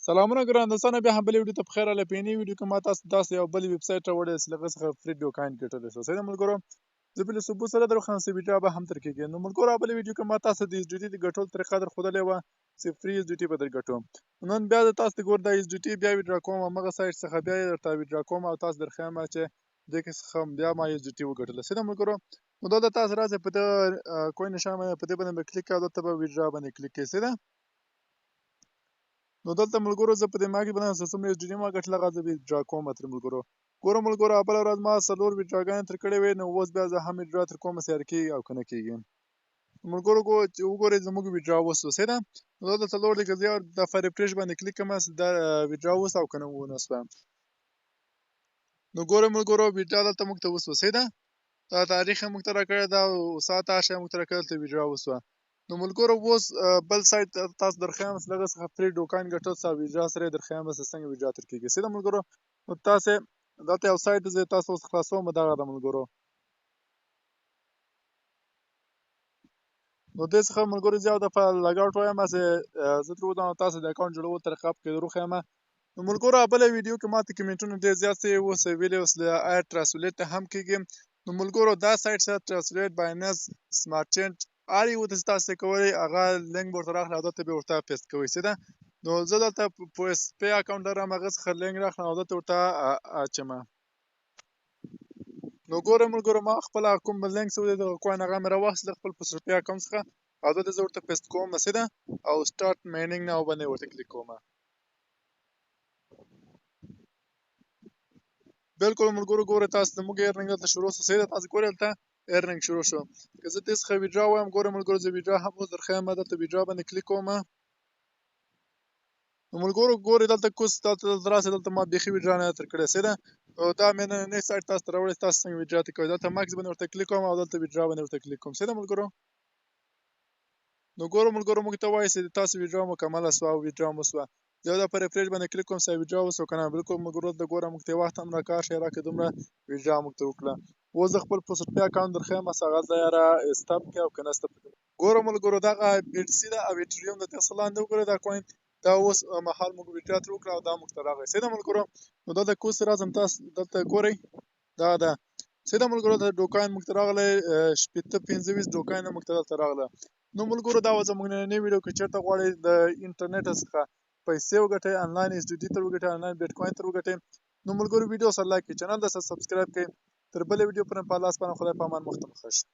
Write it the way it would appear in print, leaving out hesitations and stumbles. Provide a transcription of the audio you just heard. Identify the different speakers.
Speaker 1: سلامونه ګران دوستانو، بیا هم بلې ویډیو ته په خیر راغلی. په یوې ویډیو کې ما تاسو داسې یو بل ویب سایټ راوړی چې له هغه څخه فري ډوکاین ګټلی شو. صحیح ده ملګرو، زه بلې ثبوت سره در وښیم چې ویډیو به هم تر کېږي. نو ملګرو، بلې ویډیو کې ما تاسو د ایس ډي ټي د ګټلو طریقه در ښودلې وه چې فري ایس ډي ټي به در ګټو. نن بیا زه تاسو ته ګور دا ایس ډي ټي بیا ویډرا کوم، همغه سایټ څخه بیا یې درته ویډرا کوم او تاسو در ښیم چې دې کې څخه بیا ما ایس ډي ټي وګټله. صحیح ده ملګرو، نو دا تاسو راځئ په دغه کوین نشان باندې په دې باندې به کلیک کوئ او دلته به ویډرا باندې کلیک کوئ. صحیح ده، نو دلته ملګرو زه په دې مارکېټ باندې چې څومره ایس ډي ټي ما ګټله هغه زه ویډرا کوم ترې ملګرو. ګوره ملګرو، بله ورځ ما 4 ویډراګانې تر کړې وې، نو اوس بیا زه هم ویډرا تر کومه چې کېږي او که نه کېږي. ملګرو وګورئ زموږ ویډرا وسو. صحیح ده، نو دلته 4 دی که زه یو دفعه ریفریش باندې کلیک کوم چې دا ویډرا وسو او که نه ونه سوه. نو ګورئ ملګرو، ویډرا دلته موږ ته وسوه. صحیح ده، دا تاریخ یې موږ ته راکړی ده او ساعت هر شی موږ ته راکړی، دلته ویډرا وسوه. نو ملګرو اوس بل سایټ تاسو در ښیم چې له هغه څخه فري ډوکاین ګټل څه او ویډرا سره یې در ښیم چې څنګه ویډرا تر کېږي. صحیح ده ملګرو، نو تاسې دلته یو سایټ دی، زه تاسو اوس خلاصوم، دغه ده ملګرو. نو دې څخه ملګرو زه یو دفعه لګ آوټ وایم چې زه تر وځم او تاسو د اکاونټ جوړولو طریقه پکې در وښیم. نو ملګرو، بله ویډیو کې ماته کمنټونه ډېر زیات شوي وو چې ویلي اوس له آیا ټرانسلیټ هم کېږي. نو ملګرو، دا سایټ چې ټرانسلیټ بایننس سمارټ چینج هر یو ته چې تاسو یې کوئ هغه لینک به ورته راخلي او دلته به یې ورته پیسټ کوئ. صحیح ده، نو زه دلته په اس پی اکاونټ لرم، هغه څخه لینک راخلم او دلته ورته اچوم. نو ګورئ ملګرو، ما خپله کوم لینک چې دی دغه کوین هغه مې راواخیست له خپل په اس پی اکاونټ څخه او دلته زه ورته پیسټ کوم. صحیح ده، او سټارټ مایننګ ناو باندې ورته کلیک کوم. بالکل ملګرو، ګورئ تاسو زموږ ارننګ دلته شروع شو. صحیح ده، تاسو ګورئ دلته ارننګ شروع شو. که زه دې څخه ویډرا وایم، ګورئ ملګرو، زه ویډرا هم اوس در ښیم، دلته ویډرا باندې کلیک کوم. نو ملګرو ګورئ دلته کوس دلته راسئ، دلته ما بیخي ویډرا نه ده تر کړې. صحیح ده، دا مې نننی سایټ تاسو ته راوړی، تاسو څنګه ویډرا ترې کوئ. دلته ماکس باندې ورته کلیک کوم او دلته ویډرا باندې ورته کلیک کوم. صحیح ده ملګرو، نو ګورو ملګرو، موږ ته وایي چې تاسو ویډرا مکمله سوه او ویډرا مو سوه. زه یو دفعه ریفریش باندې کلیک کوم چې ویډرا وسوه که نه. بالکل ملګرو، دلته ګوره موږ ته یې وخت هم راکار ښیي راکړې، دومره ویډرا موږ ته وکړه. اوس زه خپل په سپی اکاونټ در ښیم چې هغه ځای یاره سټاپ کړي او که نه سټاپ کړي. ګوره ملګرو، دغه بي ټي سي ده او ایټریوم د دې څخه لاندې وګورئ دا کوین، دا اوس مهال موږ ویډرا ترې وکړه او دا موږ ته راغی. صحیح ده ملګرو، نو دلته کوس راځم، تاسو دلته ګورئ دا ده. صحیح ده ملګرو، دا ډوکاین موږ ته راغلی 45 ډوکاین موږ ته دلته راغله. نو ملګرو، دا وه زموږ نننۍ ویډیو. که چېرته غواړئ د انټرنیټ څخه پیسې وګټئ، انلاین ایس ډي ټي تر وګټئ، انلاین بیټ کوین تر وګټئ، نو ملګرو ویډیو سره لایک کړئ، چینل ته سبسکرایب کړئ. تر بلې ویډیو پورې په الله سپارم. خدای په امان، مخ ته مو ښه شه.